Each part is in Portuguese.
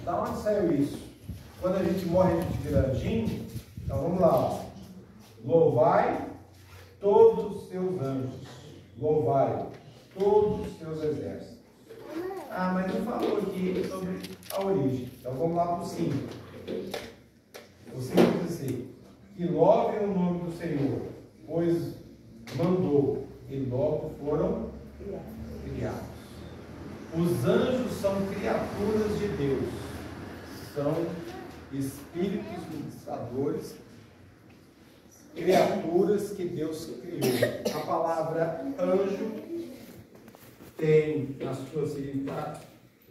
Da onde saiu isso? Quando a gente morre, a gente vira anjinho. Então vamos lá. Ó. Louvai todos os seus anjos. Louvai todos os seus exércitos. Ah, mas não falou aqui sobre a origem. Então vamos lá para o 5. O 5 diz assim: que louvem o nome do Senhor, pois mandou, e logo foram criados. Os anjos são criaturas de Deus, são espíritos ministradores, criaturas que Deus criou. A palavra anjo tem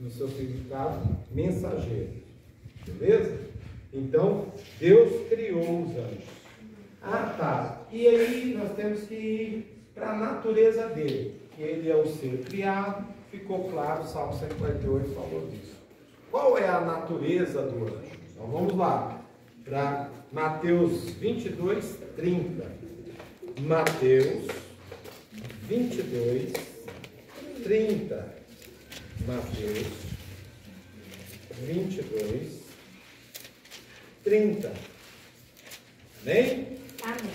no seu significado mensageiro, beleza? Então Deus criou os anjos. Ah, tá. E aí nós temos que ir para a natureza dele. Ele é o ser criado. Ficou claro, o Salmo 148 falou disso. Qual é a natureza do anjo? Então vamos lá, para Mateus 22, 30. Mateus 22, 30. Mateus 22, 30. Amém? Amém.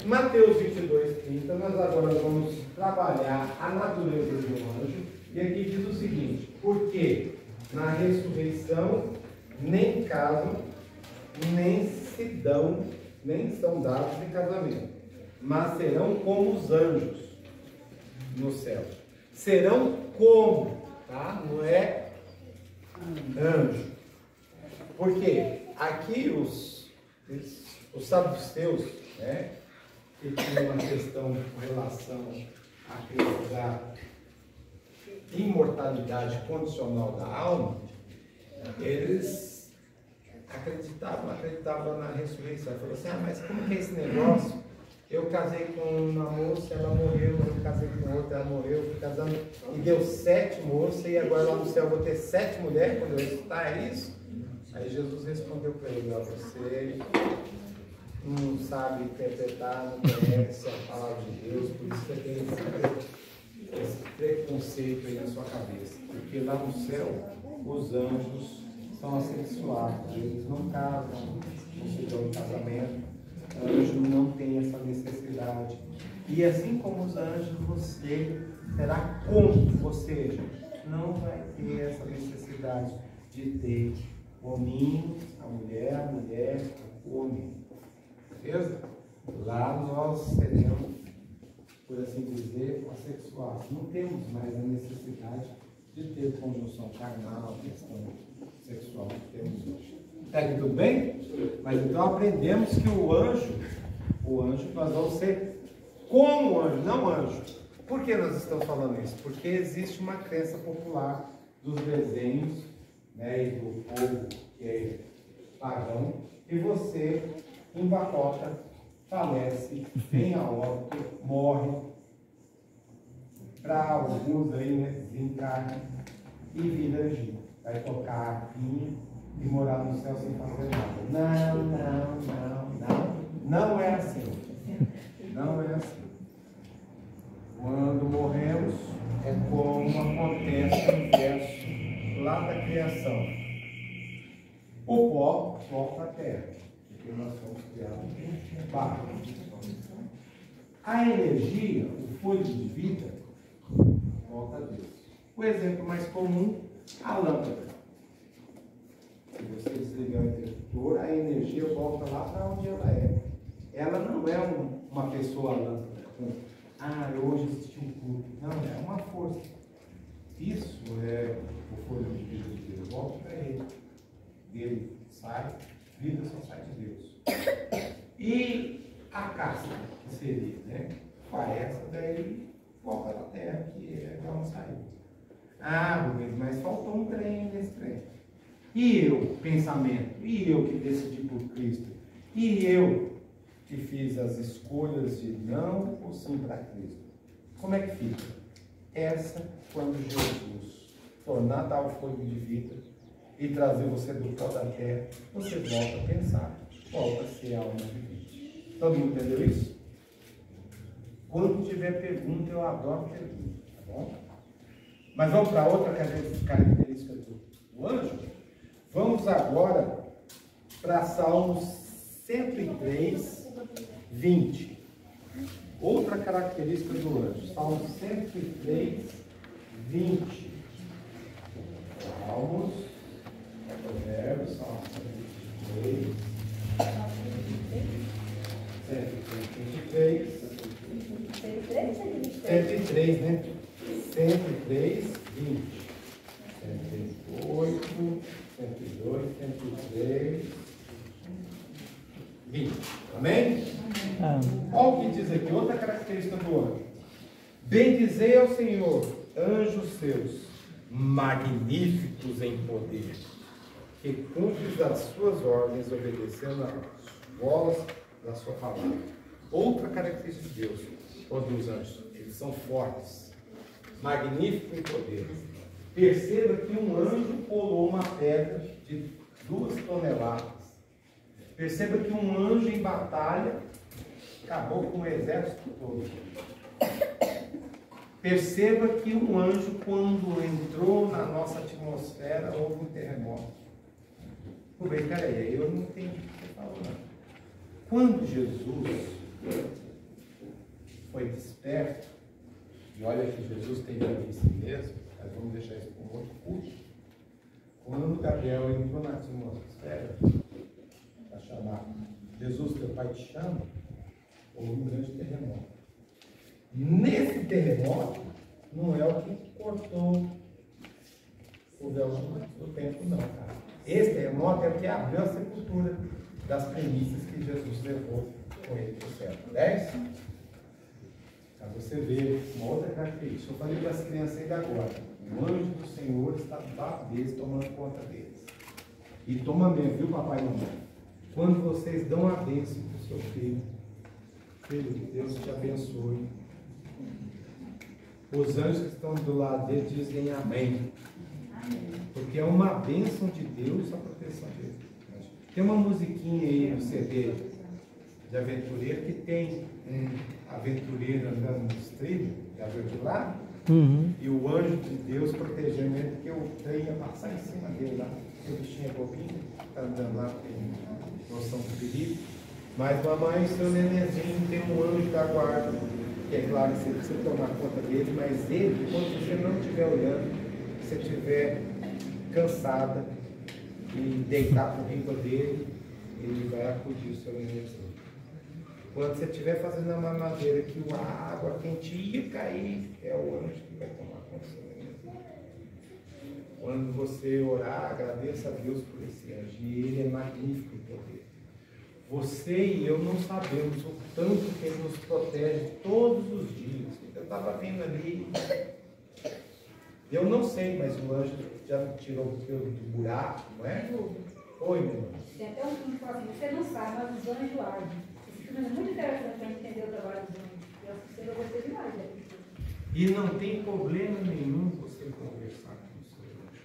Mateus 22, 30, nós agora vamos trabalhar a natureza do anjo. E aqui diz o seguinte: porque na ressurreição nem casam, nem são dados de casamento, mas serão como os anjos no céu. Serão como, tá? Não é anjo. Porque aqui os saduceus, né, que tinham uma questão com relação à imortalidade condicional da alma, eles acreditavam na ressurreição. Falaram assim: ah, mas como que é esse negócio? Eu casei com uma moça, ela morreu, eu casei com outra, ela morreu, fui casando, e deu 7 moças, e agora lá no céu eu vou ter 7 mulheres quando eu ressuscitar, é isso? Aí Jesus respondeu para ele: ó, você não sabe interpretar, não conhece a palavra de Deus, por isso que tem esse preconceito aí na sua cabeça. Porque lá no céu, os anjos são assexuados, eles não casam, não se dão em casamento. O anjo não tem essa necessidade. E assim como os anjos, você será como, ou seja, não vai ter essa necessidade de ter o homem, a mulher, o homem. Beleza? Lá nós seremos, por assim dizer, assexuados. Não temos mais a necessidade de ter conjunção carnal, questão sexual que temos hoje. Está aqui tudo bem? Mas então aprendemos que o anjo nós vamos ser como anjo, não anjo. Por que nós estamos falando isso? Porque existe uma crença popular dos desenhos, né, e do povo que é pagão, e você empacota, falece, vem a óbito, morre, para alguns aí, né, desencarna e vira anjinho. Vai tocar a arpinha e morar no céu sem fazer nada. Não é assim. Não é assim. Quando morremos, é como acontece no verso lá da criação. O pó volta à terra, porque nós somos criados em barro. A energia, o fôlego de vida, volta a Deus. O exemplo mais comum, a lâmpada. Se você desligar o interruptor, a energia volta lá para onde ela é. Ela não é uma pessoa lâmpada. Hoje existe um culto. Não, é uma força. Isso é o fôlego de vida de Deus. Volta para ele. Dele sai, vida só sai de Deus. E a casca, que seria, né? Essa daí volta da terra, que é de onde saiu. Rubens, mas faltou um trem nesse trem. E eu, pensamento? E eu que decidi por Cristo? E eu que fiz as escolhas de não ou sim para Cristo? Como é que fica? Essa, quando Jesus tornar dar o fôlego de vida e trazer você do pó da terra, você volta a pensar, volta a ser alma vivente. Todo mundo entendeu isso? Quando tiver pergunta, eu adoro pergunta, tá bom? Mas vamos para outra característica do anjo. Vamos agora para Salmos 103, 20. Outra característica do anjo. Salmos 103, 20. Salmos 103, 103, né? 103, 20. 108, 102, 103, 20. Amém? Olha o que diz aqui, outra característica do anjo. Bendizei ao Senhor, anjos seus, magníficos em poder, que cumpres as suas ordens, obedecendo a voz da sua palavra. Outra característica de Deus, ou dos anjos, eles são fortes, magníficos em poder. Perceba que um anjo pulou uma pedra de 2 toneladas. Perceba que um anjo em batalha acabou com o exército todo. Perceba que um anjo, quando entrou na nossa atmosfera, houve um terremoto. Bem, peraí, eu não entendi o que você falou, não. Quando Jesus foi desperto, e olha que Jesus tem em si mesmo, mas vamos deixar isso para um outro curso. Quando Gabriel entrou na atmosfera, para chamar Jesus, teu pai te chama, houve um grande terremoto. Nesse terremoto, não é o que cortou o véu do templo, não, cara. Esse terremoto é o que abriu a sepultura das premissas que Jesus levou com ele para o céu. 10? Para você ver uma outra característica. Eu falei para as crianças ainda agora. O anjo do Senhor está do lado deles, tomando conta deles. E toma mesmo, viu, papai e mamãe? Quando vocês dão a bênção para o seu filho, filho, Deus te abençoe. Os anjos que estão do lado dele dizem amém. Porque é uma bênção de Deus a proteção dele. Tem uma musiquinha aí no CD de aventureiro que tem um aventureiro andando nos trilhos, já viu de lá? E o anjo de Deus protegendo ele, porque o trem ia passar em cima dele lá. O bichinho é bobinho, está andando lá, tem noção do perigo. Mas mamãe, seu nenenzinho tem um anjo da guarda, que é claro que você precisa tomar conta dele, mas ele, quando você não estiver olhando, se você estiver cansada e deitar por riba dele, ele vai acudir o seu nenenzinho. Quando você estiver fazendo a mamadeira que a água quente ia cair, é o anjo que vai tomar conta do seu nenenzinho. Quando você orar, agradeça a Deus por esse anjo, e ele é magnífico em poder. Você e eu não sabemos o tanto que ele nos protege todos os dias. Eu estava vendo ali, eu não sei, mas o anjo já me tirou do buraco, não é? Oi, meu irmão. Tem até um filme que fala assim, você não sabe, mas os anjos agem. Esse filme é muito interessante para entender o trabalho dos anjos. Eu gostei demais, né? E não tem problema nenhum você conversar com o seu anjo.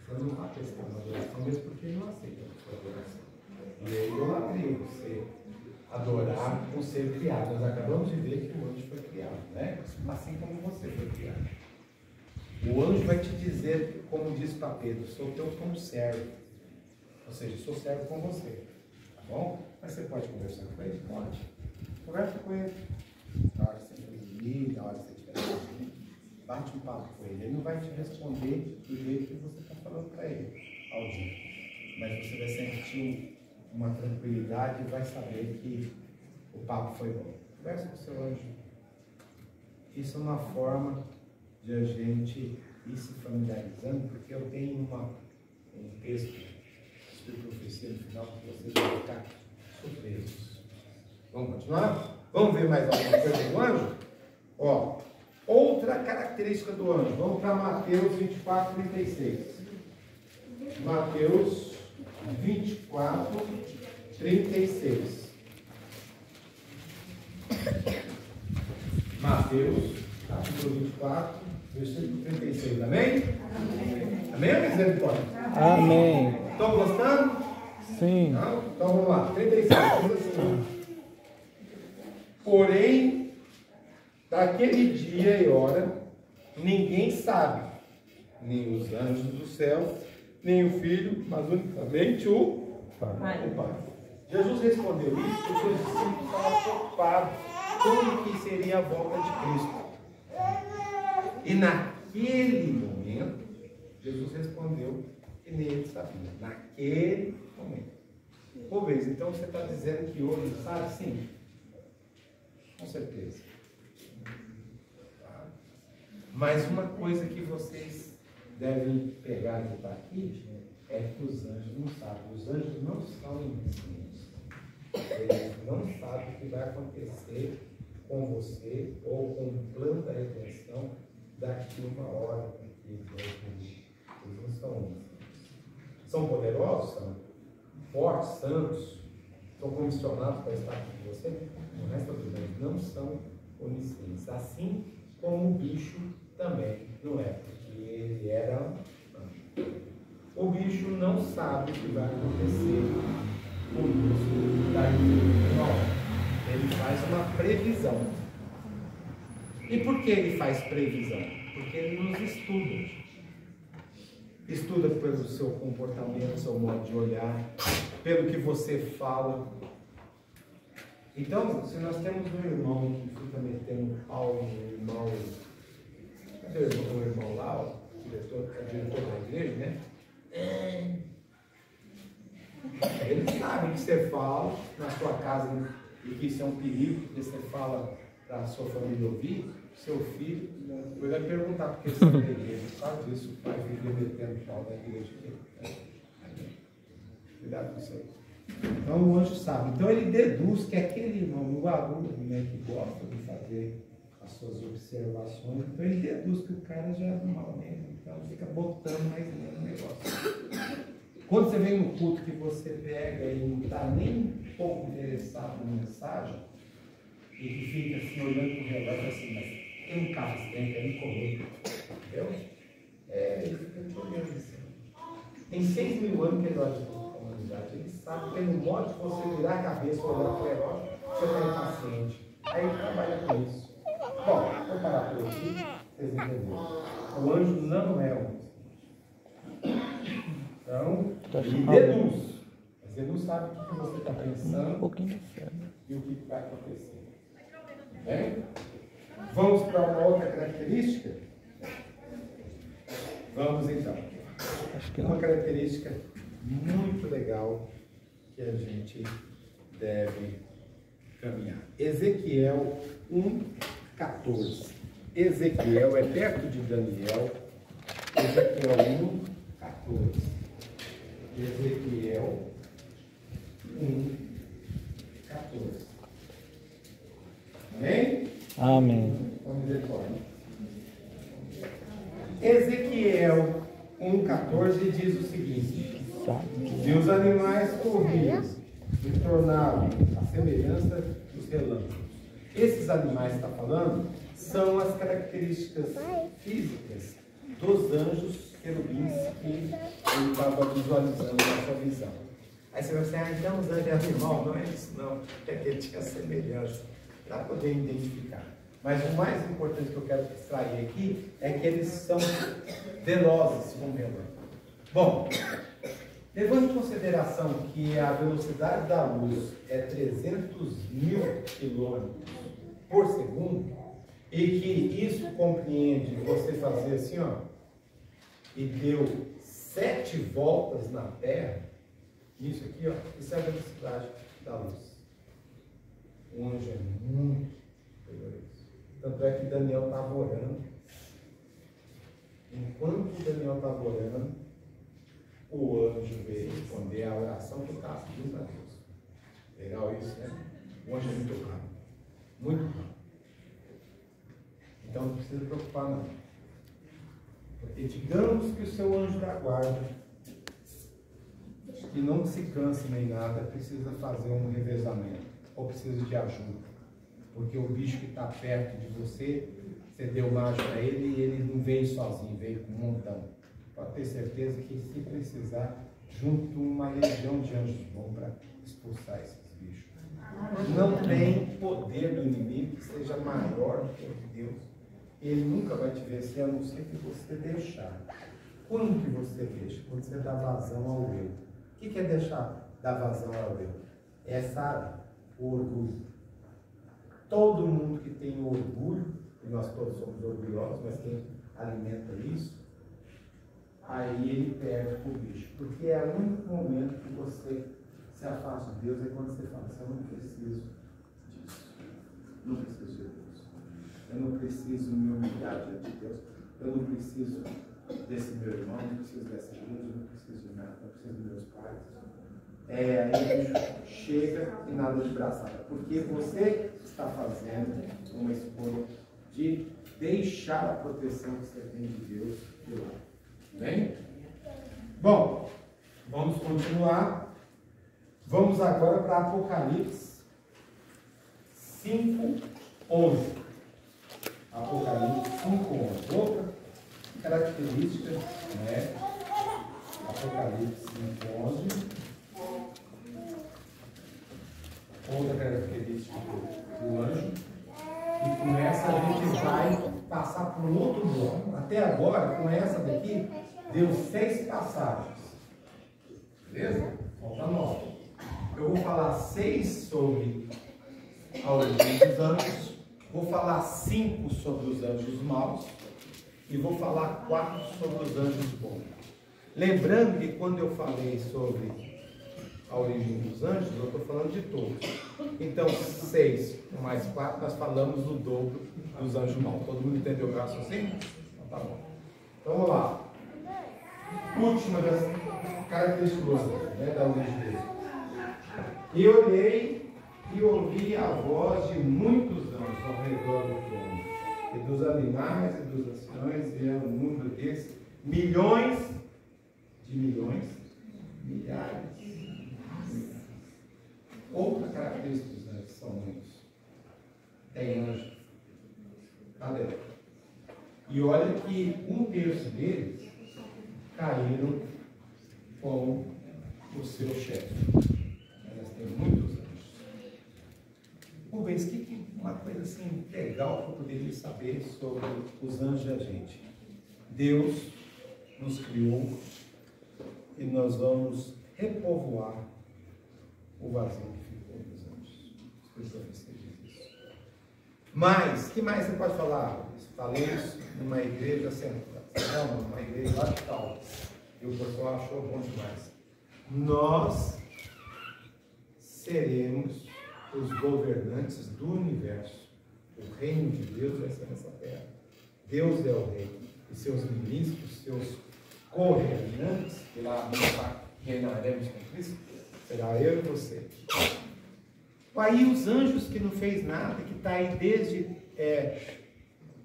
Você não vai prestar uma adoração, mesmo porque ele não aceita a sua adoração. E é idolatria você adorar um ser criado. Nós acabamos de ver que o anjo foi criado, né? Assim como você foi criado. O anjo vai te dizer, como diz para Pedro, sou teu como servo. Ou seja, sou servo com você. Tá bom? Mas você pode conversar com ele? Pode. Conversa com ele. Na hora que você for dormir, na hora que você estiver dormindo, bate um papo com ele. Ele não vai te responder do jeito que você está falando para ele, ao dia. Mas você vai sentir uma tranquilidade e vai saber que o papo foi bom. Conversa com o seu anjo. Isso é uma forma de a gente ir se familiarizando, porque eu tenho um texto de profecia no final que vocês vão ficar surpresos. Vamos continuar? Vamos ver mais alguma coisa do anjo? Ó, outra característica do anjo. Vamos para Mateus 24, 36. Mateus 24, 36. Mateus, capítulo 24, versículo 36. Amém? Amém? Amém ou misericórdia? Amém. Estão gostando? Sim. Não? Então vamos lá. 36. Diz assim. Porém, daquele dia e hora, ninguém sabe, nem os anjos do céu, nem o Filho, mas unicamente o Pai. Pai. Jesus respondeu isso porque os discípulos estavam preocupados com o que seria a volta de Cristo. E naquele momento, Jesus respondeu que nem ele sabia. Naquele momento. Ô, vez, então você está dizendo que hoje ele sabe? Sim. Com certeza. Mas uma coisa que vocês devem pegar e botar aqui é que os anjos não sabem. Os anjos não são oniscientes. Eles não sabem o que vai acontecer com você ou com o plano da redenção daqui uma hora, daqui 2 minutos. Eles não são oniscientes. São poderosos? São fortes, santos? São comissionados para estar com você? O resto dos anjos não são oniscientes. Assim como o bicho também não é, porque ele era anjo. O bicho não sabe o que vai acontecer conosco daqui uma hora. Ele faz uma previsão. E por que ele faz previsão? Porque ele nos estuda. Estuda pelo seu comportamento, seu modo de olhar, pelo que você fala. Então, se nós temos um irmão que fica metendo pau no irmão, cadê o irmão lá, o diretor da igreja, né? Eles sabem que você fala na sua casa e que isso é um perigo, porque você fala para a sua família ouvir, seu filho, ele vai perguntar por que você é da igreja. Sabe disso, o pai vive metendo pau na igreja. Cuidado com isso aí. Então o anjo sabe. Então ele deduz que aquele irmão, o aluno, né, que gosta de fazer as suas observações, então ele deduz que o cara já é do mal mesmo. Então fica botando mais no negócio. Quando você vem no culto que você pega e não está nem um pouco interessado na mensagem, e que fica assim olhando para o relógio assim, mas tem um carro estranho, quer me comer. Entendeu? Ele fica te olhando assim. Tem 6 mil anos que ele olha para a comunidade. Ele sabe pelo modo que você virar a cabeça, olhar para o relógio, você está impaciente. Aí ele trabalha com isso. Bom, vou parar por aqui, vocês entenderam. O anjo não é um. Então, ele deduz. Mas ele não sabe o que você está pensando e o que vai acontecer. Bem? Vamos para uma outra característica? Vamos então. Uma característica muito legal que a gente deve caminhar. Ezequiel 1:14. Ezequiel é perto de Daniel. Ezequiel 1:14. Ezequiel 1:14. Amém? Amém. Vamos ver qual. Ezequiel 1:14 diz o seguinte: e os animais corriam e tornaram a semelhança dos relâmpagos. Esses animais que está falando são as características físicas dos anjos querubins que ele estava visualizando na sua visão. Aí você vai dizer, então os anjos é animal? Não é isso não, é que ele tinha semelhança, para poder identificar. Mas o mais importante que eu quero extrair aqui é que eles são velozes como relâmpago. Bom, levando em consideração que a velocidade da luz é 300.000 km por segundo, e que isso compreende você fazer assim, ó, e deu 7 voltas na Terra, isso aqui, ó, isso é a velocidade da luz. O anjo é muito superior a isso. Tanto é que Daniel estava orando. Enquanto Daniel estava orando, o anjo veio responder a oração que estava pedindo a Deus. Legal isso, né? O anjo é muito rápido. Muito rápido. Então não precisa preocupar não. Porque digamos que o seu anjo da guarda, que não se canse nem nada, precisa fazer um revezamento. Ou precisa de ajuda. Porque o bicho que está perto de você, você deu marcha para ele e ele não veio sozinho, veio com um montão. Pode ter certeza que se precisar, junto uma legião de anjos bons para expulsar esses bichos. Não tem poder do inimigo que seja maior do que o de Deus. Ele nunca vai te vencer, a não ser que você deixar. Quando que você deixa? Quando você dá vazão ao eu. O que é dar vazão ao eu? É, sabe, o orgulho. Todo mundo que tem orgulho, e nós todos somos orgulhosos, mas quem alimenta isso, aí ele perde o bicho. Porque é o único momento que você se afasta de Deus, é quando você fala assim, eu não preciso disso. Não preciso de Deus. Eu não preciso me humilhar diante de Deus. Eu não preciso desse meu irmão, não preciso dessa igreja, não preciso de nada, não preciso dos meus pais. Aí o bicho chega e nada de braçada. Porque você está fazendo uma escolha de deixar a proteção que você tem de Deus de lado. Bem? Bom, vamos continuar. Vamos agora para Apocalipse 5:11. Apocalipse 5:11. Outra característica, né? Apocalipse 5:11. Outra característica do anjo. E com essa a gente vai passar por um outro bloco. Até agora, com essa daqui, deu 6 passagens. Beleza? Falta 9. Eu vou falar 6 sobre a origem dos anjos. Vou falar 5 sobre os anjos maus. E vou falar 4 sobre os anjos bons. Lembrando que quando eu falei sobre a origem dos anjos, eu estou falando de todos. Então, 6 mais 4, nós falamos do dobro dos anjos maus. Todo mundo entendeu o meu raciocínio? Então, tá bom. Então, vamos lá. Última das características da origem deles. E olhei e ouvi a voz de muitos anjos ao redor do trono, e dos animais e dos anciões, e é um número desses, milhões de milhões, milhares. Outra característica dos anjos são muitos. Tem anjo. Cadê? E olha que 1/3 deles caíram com o seu chefe. Elas têm muitos anjos. Rubens, uma coisa assim legal que eu poderia saber sobre os anjos da gente. Deus nos criou e nós vamos repovoar o vazio que ficou dos anjos. Você diz isso. Mas, que mais você pode falar? Falei isso numa igreja central. Não, numa igreja lá de Caldas. E o pessoal achou bom demais. Nós seremos os governantes do universo. O reino de Deus vai ser nessa terra. Deus é o rei. E seus ministros, seus co-reinantes, que lá reinaremos com Cristo, será eu e você. Aí os anjos que não fez nada, que está aí desde...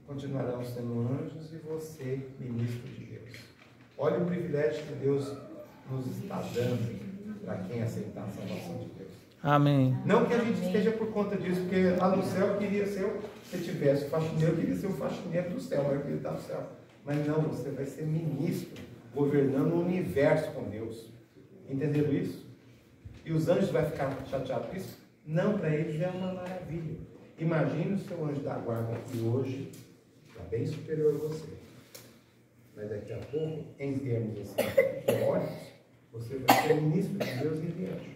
continuarão sendo anjos e você, ministro de Deus. Olha o privilégio que Deus nos está dando para quem aceitar a salvação de Deus. Amém. Não que a gente esteja por conta disso, porque lá no céu eu queria ser, se tivesse o faxineiro, eu queria ser o faxineiro do céu, mas eu queria estar no céu. Mas não, você vai ser ministro, governando o universo com Deus. Entenderam isso? E os anjos vão ficar chateados com isso? Não, para eles é uma maravilha. Imagine o seu anjo da guarda que hoje está bem superior a você. Mas daqui a pouco, em termos assim, teóricos, você vai ser ministro de Deus e de anjo.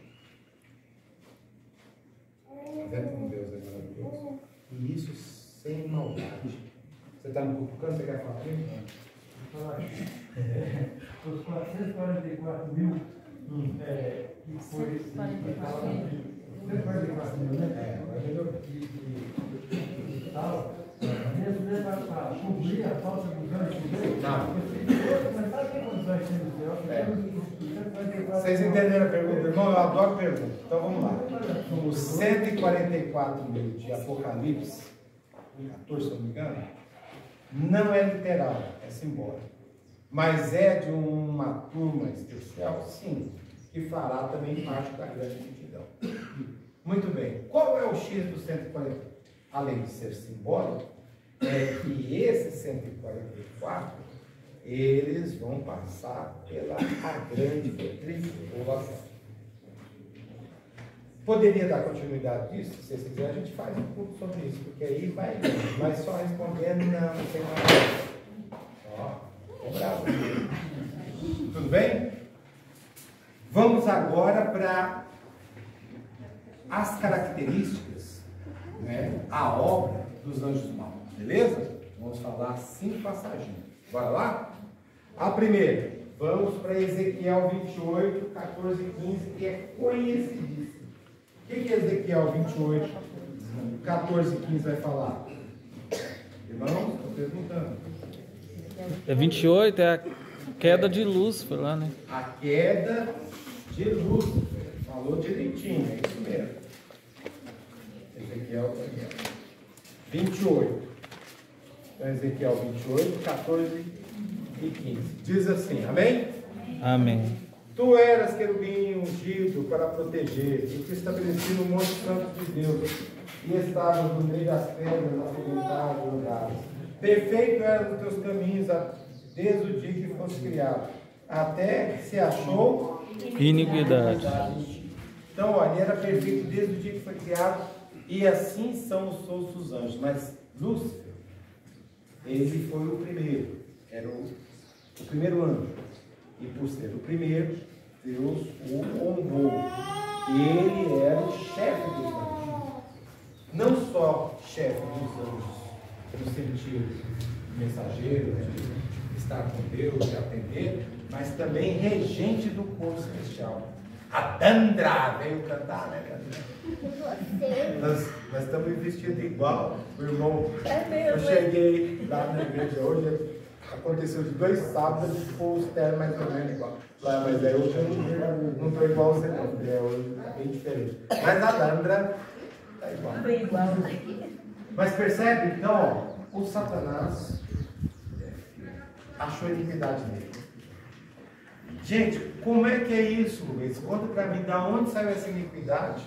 Está vendo como Deus é maravilhoso? E isso sem maldade. Você está me cutucando? Você quer falar comigo? Os 444 mil que foi 444 mil, né? E tal, mesmo para cobrir a falta dos anjos de Deus. Mas sabe quantos anjos tem no céu? Vocês entenderam a pergunta, irmão? Eu adoro perguntas. Então vamos lá. Os 144 mil de Apocalipse, 14, se não me engano, não é literal, é simbólico. Mas é de uma turma especial, sim, que fará também parte da grande multidão. Muito bem. Qual é o X do 140? Além de ser simbólico, é que esses 144, eles vão passar pela grande tribulação. Poderia dar continuidade disso? Se vocês quiserem, a gente faz um pouco sobre isso, porque aí vai, mas só respondendo, não tem mais. Ó, tô bravo. Tudo bem? Vamos agora para as características, né, a obra dos anjos maus, beleza? Vamos falar 5 passagens. Bora lá? A primeira, vamos para Ezequiel 28, 14 e 15, que é conhecidíssimo. O que Ezequiel 28, 14 e 15 vai falar? Irmãos, estou perguntando. É 28, é a queda de Lúcifer lá, né? A queda de Lúcifer. Falou direitinho, é isso mesmo. Ezequiel 28. Então, Ezequiel 28, 14 e 15. Diz assim, amém? Amém. Tu eras querubim ungido para proteger, e te estabeleci no Monte Santo de Deus, e estavas no meio das pedras acidentadas e andadas. Perfeito eram os teus caminhos desde o dia que foste criado, até que se achou Iniquidade. Então, olha, ele era perfeito desde o dia que foi criado, e assim são os outros anjos. Mas Lúcifer, ele foi o primeiro, era o primeiro anjo. E por ser o primeiro, Deus o honrou. Ele era o chefe dos anjos. Não só chefe dos anjos, no sentido mensageiro, de estar com Deus, de atender, mas também regente do corpo celestial. A Dandra veio cantar, né, nós estamos vestidos igual, o irmão. Eu cheguei lá na igreja hoje, aconteceu de 2 sábados e ficou os ternos mais ou menos igual. Mas aí hoje eu não estou igual você não, hoje está bem diferente. Mas a Dandra está igual. Mas percebe, então, ó, o Satanás achou iniquidade nele. Gente, como é que é isso, Luiz? Conta para mim, da onde saiu essa iniquidade?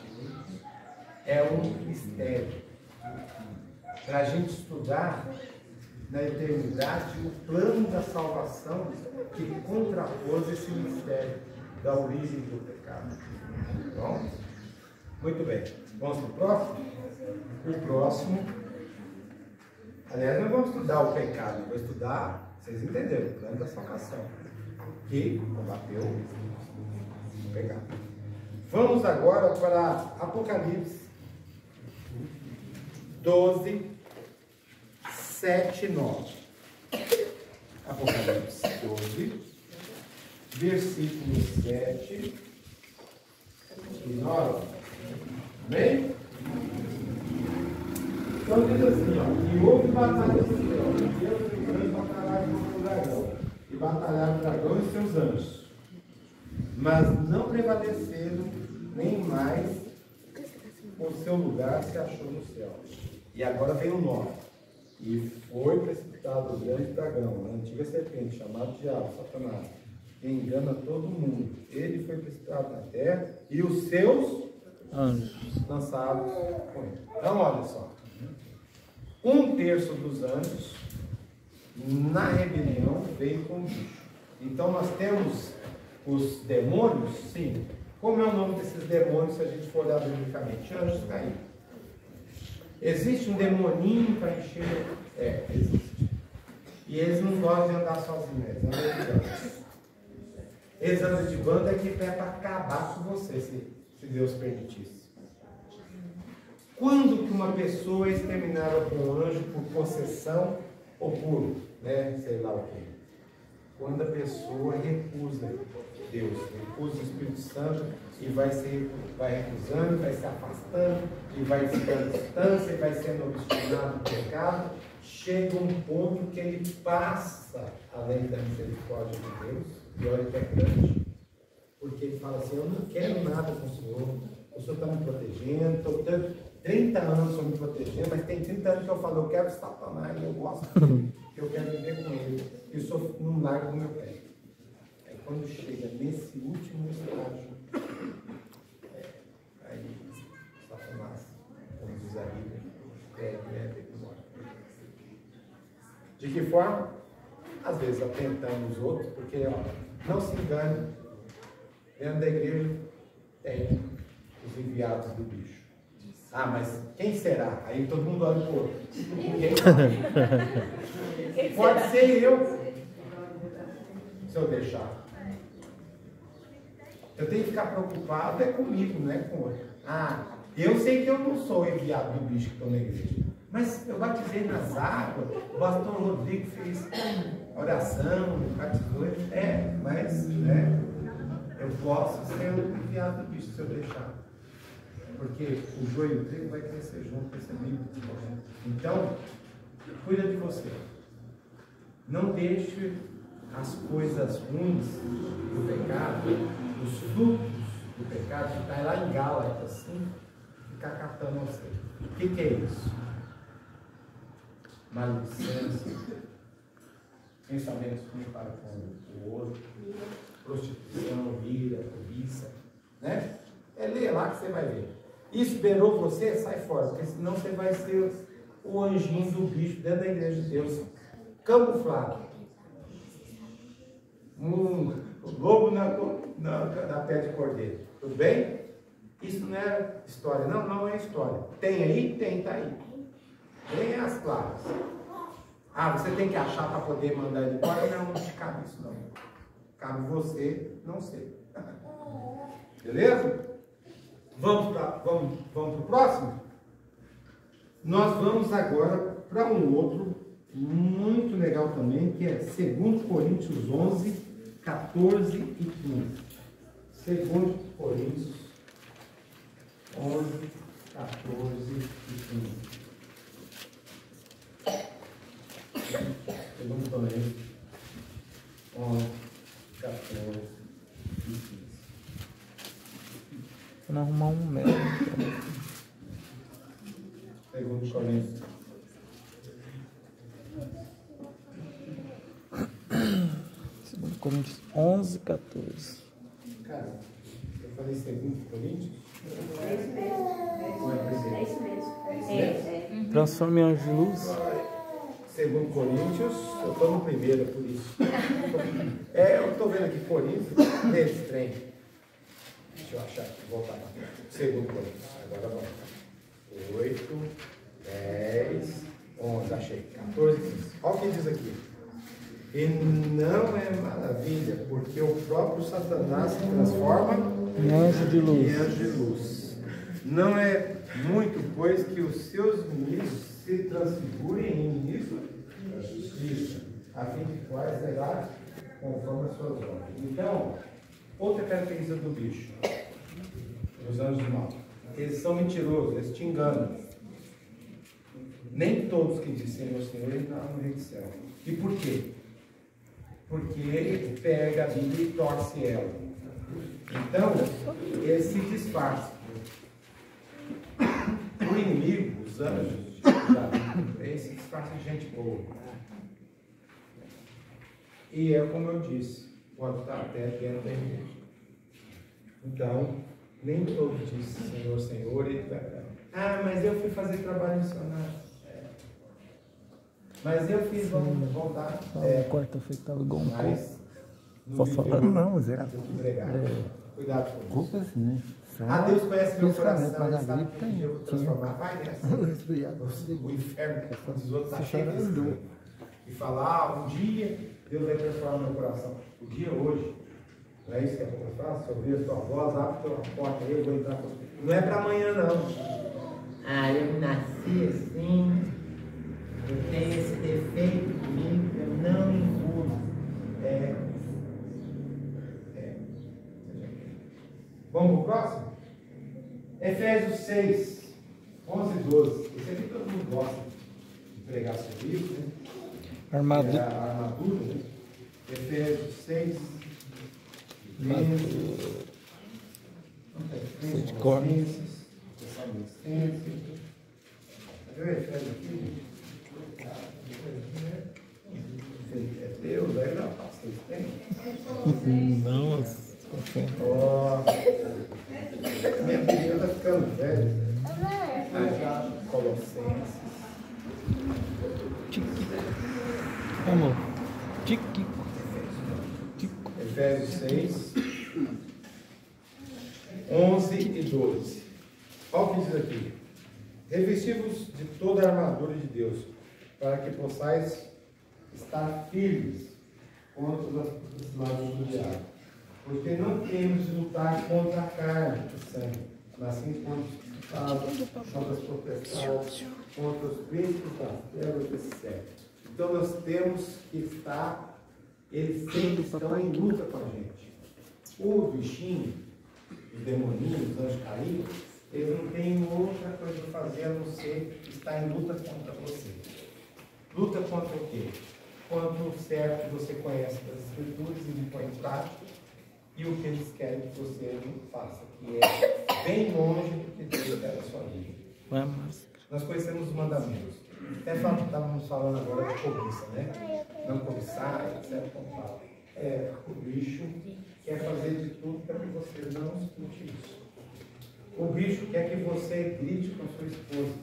É um mistério. Para a gente estudar na eternidade o plano da salvação que contrapôs esse mistério da origem do pecado. Bom? Muito bem. Vamos para o próximo? O próximo. Aliás, não vamos estudar o pecado, vamos estudar, vocês entenderam, o plano da salvação. Que combateu o pecado. Vamos agora para Apocalipse 12, 7 e 9. Apocalipse 12, versículos 7 e 9. Amém? Então diz assim, ó, e houve batalha no céu, e Deus e os anjos batalharam contra o dragão, e batalharam o dragão e seus anjos, mas não prevaleceram, nem mais o seu lugar se achou no céu. E agora vem o 9. E foi precipitado o grande dragão, a antiga serpente, chamado Diabo, Satanás, que engana todo mundo. Ele foi precipitado na terra e os seus Anjos. lançados com ele. Então, olha só. 1/3 dos anjos, na rebelião, veio com o bicho. Então, nós temos os demônios, sim. Como é o nome desses demônios, se a gente for olhar biblicamente? Anjos caídos. Existe um demoninho para encher? Existe. E eles não gostam de andar sozinhos, eles andam de banda. Eles andam de banda que é para acabar com você, se Deus permitisse. Quando que uma pessoa é exterminada por um anjo por possessão ou por, sei lá o quê? Quando a pessoa recusa Deus, recusa o Espírito Santo e vai recusando, vai se afastando, e vai se dando distância, e vai sendo obstinado no pecado, chega um ponto que ele passa além da misericórdia de Deus, e olha que é grande, porque ele fala assim, eu não quero nada com o Senhor está me protegendo, estou tendo 30 anos estou me protegendo, mas tem 30 anos que eu falo, eu quero Satanás, eu gosto dele, eu quero viver com ele, e sou não largo do meu pé. Aí quando chega nesse último estágio, aí Satanás, como diz a Bíblia, de que forma? Às vezes atentando os outros, porque não se engane, dentro da igreja tem os enviados do bicho. Ah, mas quem será? Aí todo mundo olha para o outro. Pode ser eu, se eu deixar. Eu tenho que ficar preocupado é comigo, não é com o outro. Eu sei que eu não sou enviado do bicho que estou na igreja. Mas eu batizei nas águas, o pastor Rodrigo fez oração, batizou. Mas né, eu posso ser o enviado do bicho se eu deixar. Porque o joio e o trigo vai crescer junto, esse é bíblico. Então, cuida de você. Não deixe as coisas ruins do pecado, os frutos do pecado, que está lá em Gálatas, assim, ficar catando você. O que é isso? Maledicência, pensamentos ruins para com o outro, prostituição, ira, cobiça, né? Lê lá que você vai ver. Isso beirou você, sai fora, porque senão você vai ser o anjinho do bicho dentro da igreja de Deus, camuflado. Lobo na pele de cordeiro. Tudo bem? Isso não é história. Não é história. Tem aí? Tem, tá aí. Tem as claras. Você tem que achar para poder mandar ele embora? Não te cabe isso não. Cabe você não ser. Beleza? Vamos para o próximo? Nós vamos agora para um outro muito legal também, que é 2 Coríntios 11, 14 e 15. 2 Coríntios 11, 14 e 15. 2 Coríntios 11, 14 e 15. Vou arrumar um médico. 2 Coríntios. Coríntios 11, 14. Cara, eu falei 2 Coríntios? É isso mesmo. É isso mesmo. Transforme em anjo de luz. 2 Coríntios, eu estou no primeiro, por isso. Eu estou vendo aqui Coríntios, nesse trem. Deixa eu achar aqui, voltar lá. 2 Coríntios, agora vamos. 8, 10, 11, achei. 14, 15. Olha o que diz aqui. E não é maravilha, porque o próprio Satanás se transforma em anjo de luz. Em anjo de luz. Não é muito, pois, que os seus ministros se transfigurem em ministros da justiça, a fim de quais será conforme as suas obras. Então, outra característica do bicho, dos anjos do mal, eles são mentirosos, eles te enganam. Nem todos que dizem Senhor, Senhor, entrarão no reino do céu. E por quê? Porque ele pega a Bíblia e torce ela. Então, ele se disfarça. O inimigo, os anjos da Bíblia, ele se disfarça de gente boa. E é como eu disse, pode estar até dentro da igreja. Então, nem todos dizem Senhor, Senhor, e mas eu fui fazer trabalho missionário. Mas eu fiz voltar. Quarta-feira estava igual um Mas Posso falar? Não, mas era cuidado com isso. culpas, né? Deus conhece meu coração, mas Ele a sabe gripe que um dia eu vou transformar. Vai nessa. O inferno dos outros está cheio disso. E falar, um dia Deus vai transformar meu coração. O dia é hoje. Não é isso que a pessoa fala? Se ouvir a tua voz, abre a tua porta aí, eu vou entrar. Não é para amanhã, não. Eu nasci assim, eu tenho esse defeito comigo, eu não engulo. Vamos para o próximo? Efésios 6, 11 e 12. Esse aqui todo mundo gosta de pregar sobre isso, né? Armadura. A armadura, né? Efésios 6, 15. De cor. Cadê o Efésios aqui? É Deus, aí não, vocês têm? Não, Minha filha está ficando velha. Colossenses. amor. Tiquico. Efésios 6, 11 e 12. Olha o que diz aqui. Revesti-vos de toda a armadura de Deus, para que possais estar firmes contra os lados do diabo. Porque não temos de lutar contra a carne, o sangue, mas sim contra os principados, contra as potestades, contra os príncipes das trevas desse século. Então nós temos que estar, eles sempre estão em luta com a gente. O bichinho, o demoninho, os anjos caídos, eles não têm outra coisa a fazer a não ser estar em luta contra você. Luta contra o quê? Contra o certo que você conhece das escrituras e põe em prática, e o que eles querem que você não faça, que é bem longe do que Deus quer da sua vida. Nós conhecemos os mandamentos. Até estávamos falando agora de cobiça, né? Não cobiçar, etc. O bicho quer fazer de tudo para que você não escute isso. O bicho quer que você grite com a sua esposa,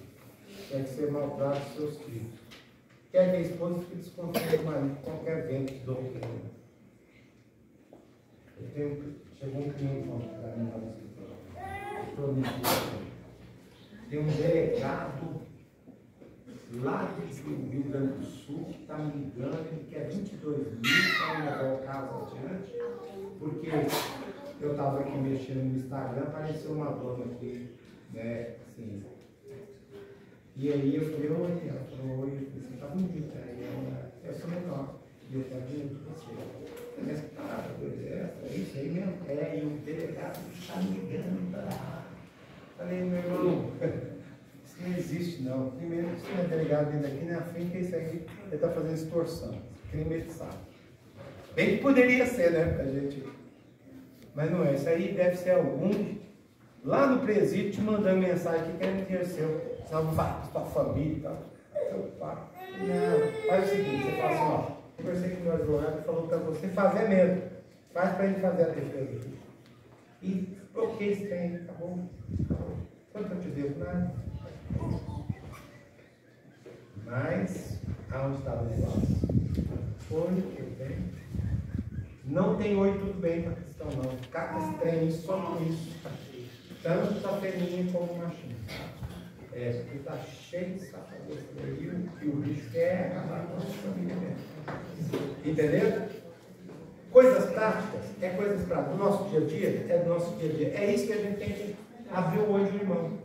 quer que você maltrate os seus filhos, quer que a esposa fique desconfiada do marido com qualquer vento de doutrina. Chegou um cliente para mim lá no escritório. Tem um delegado lá do Rio Grande do Sul que está me ligando, ele quer 22 mil para levar o caso adiante, porque eu estava aqui mexendo no Instagram, apareceu uma dona aqui, né, assim. E aí eu falei, oi, ela falou, oi, você está bonita, eu sou menor, e eu quero dinheiro para você. Mas, cara, é isso aí mesmo. E o delegado está me ligando. Falei, meu irmão, isso não existe não. Primeiro, isso não é delegado vindo aqui na frente, isso aí ele está fazendo extorsão. Crime ele sabe. Bem que poderia ser, né, pra gente. Mas não é. Isso aí deve ser algum lá no presídio te mandando mensagem que querem ter seu. Senão vai para sua família e tal. Seu pai. Não, faz o seguinte, você fala assim, ó. Conversei com o meu advogado e falou para você fazer mesmo. Faz para ele fazer a defesa. E bloqueia esse trem, tá bom? Quanto eu te devo? Nada. Mas, aonde estava o negócio? Oi, tudo bem? Não tem oi, tudo bem para cristão, não. Cada trem só com isso. Tanto a fêmea como o machinho. Porque está cheio de safadeza aí, que o bicho quer acabar com a sua família mesmo. Entendeu? Coisas práticas, coisas práticas. Do nosso dia a dia, do nosso dia a dia. É isso que a gente tem que abrir o olho do irmão.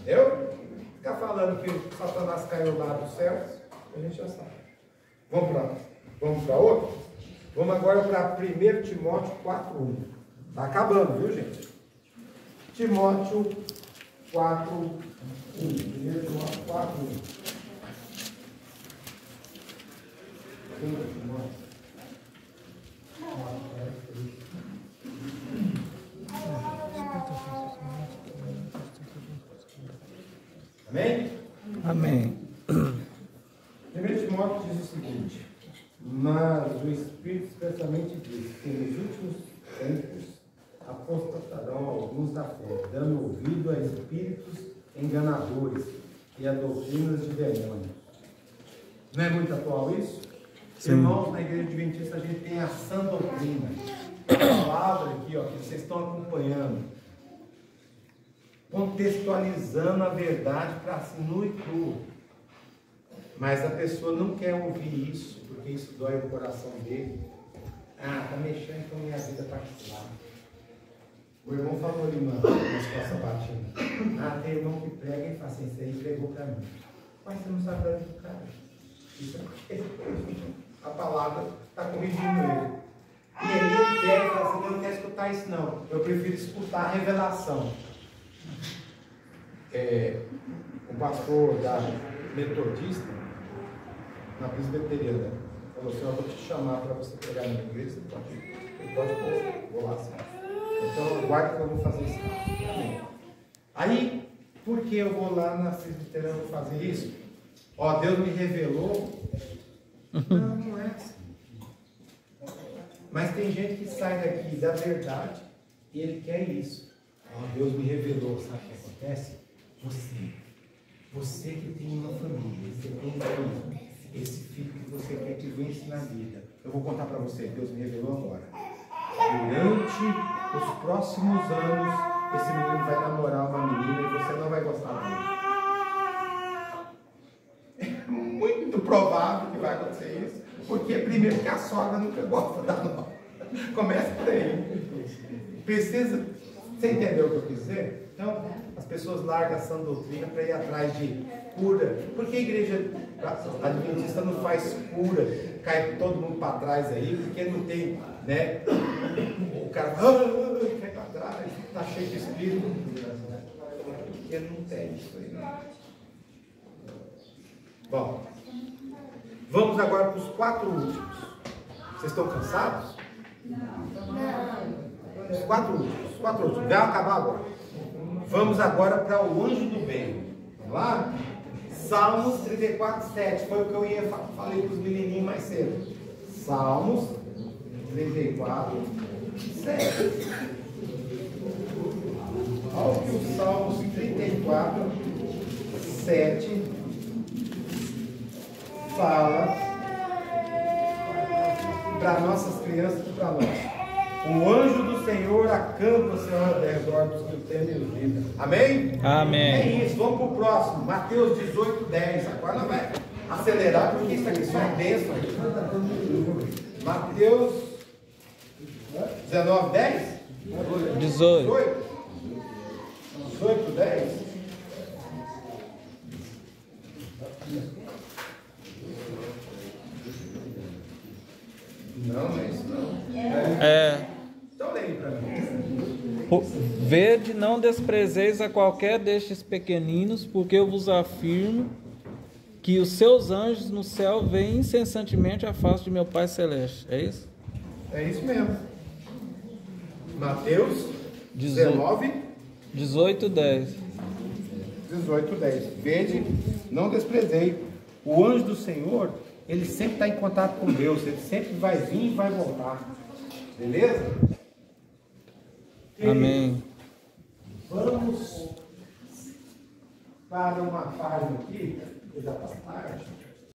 Entendeu? Ficar falando que o Satanás caiu lá dos céus, a gente já sabe. Vamos para outro? Vamos agora para 1 Timóteo 4:1. Está acabando, viu, gente? Timóteo 4:1. 1 Timóteo 4:1. Amém? Amém. 1 Timóteo diz o seguinte: mas o Espírito expressamente diz que nos últimos tempos apostatarão alguns da fé, dando ouvido a espíritos enganadores e a doutrinas de demônios. Não é muito atual isso? Sim. Irmãos, na Igreja Adventista a gente tem a sã doutrina. A palavra aqui, ó, que vocês estão acompanhando, contextualizando a verdade para assim, nu e cru. Mas a pessoa não quer ouvir isso, porque isso dói o coração dele. Está mexendo com a minha vida particular. O irmão falou ali na nossa batina. Tem irmão que prega e fala assim, isso aí pregou para mim. Mas você não sabe da vida do cara. Isso é a palavra está corrigindo ele. E aí ele pega e fala assim, eu não quero escutar isso não. Eu prefiro escutar a revelação. O pastor da metodista, na presbiteriana, falou assim, eu vou te chamar para você pregar na igreja, você pode pôr, vou lá assim. Então aguarde que eu vou fazer isso. Amém. Aí, por que eu vou lá na presbiteriana fazer isso? Deus me revelou. Não é assim. Mas tem gente que sai daqui da verdade e ele quer isso. Deus me revelou, sabe o que acontece? Você que tem uma família, você tem um filho, esse filho que você quer que vence na vida. Eu vou contar para você, Deus me revelou agora. Durante os próximos anos, esse menino vai namorar uma menina e você não vai gostar dele. É muito provável que vai acontecer isso, porque primeiro que a sogra nunca gosta da nova. Começa por aí. Precisa. Você entendeu o que eu quis dizer? Então, as pessoas largam a sã doutrina para ir atrás de cura. Por que a igreja adventista não faz cura? Cai todo mundo para trás aí, porque não tem, né? O cara cai para trás, está cheio de espírito. Porque não tem isso aí. Bom, vamos agora para os 4 últimos. Vocês estão cansados? Os 4 últimos. Vai acabar agora. Vamos agora para o anjo do bem. Vamos lá? Salmos 34, 7. Foi o que eu falei para os menininhos mais cedo. Salmos 34, 7. Olha o que o Salmos 34, 7 fala para nossas crianças e para nós. O anjo do Senhor acampa-se ao redor dos que o temem e o vivem. Amém? Amém. É isso, vamos para o próximo. Mateus 18, 10. Agora não vai acelerar, porque isso aqui só é bênção. Mateus 19, 10? 18. 18, 10? Não, não é isso não. Então leia para mim. Vede, não desprezeis a qualquer destes pequeninos, porque eu vos afirmo que os seus anjos no céu veem incessantemente a face de meu Pai Celeste. É isso? É isso mesmo. Mateus 19, 18, 10. 18, 10. Vede, não desprezei. O anjo do Senhor, ele sempre está em contato com Deus. Ele sempre vai vir e vai voltar. Beleza? Amém. Vamos para uma página aqui, que já está tarde.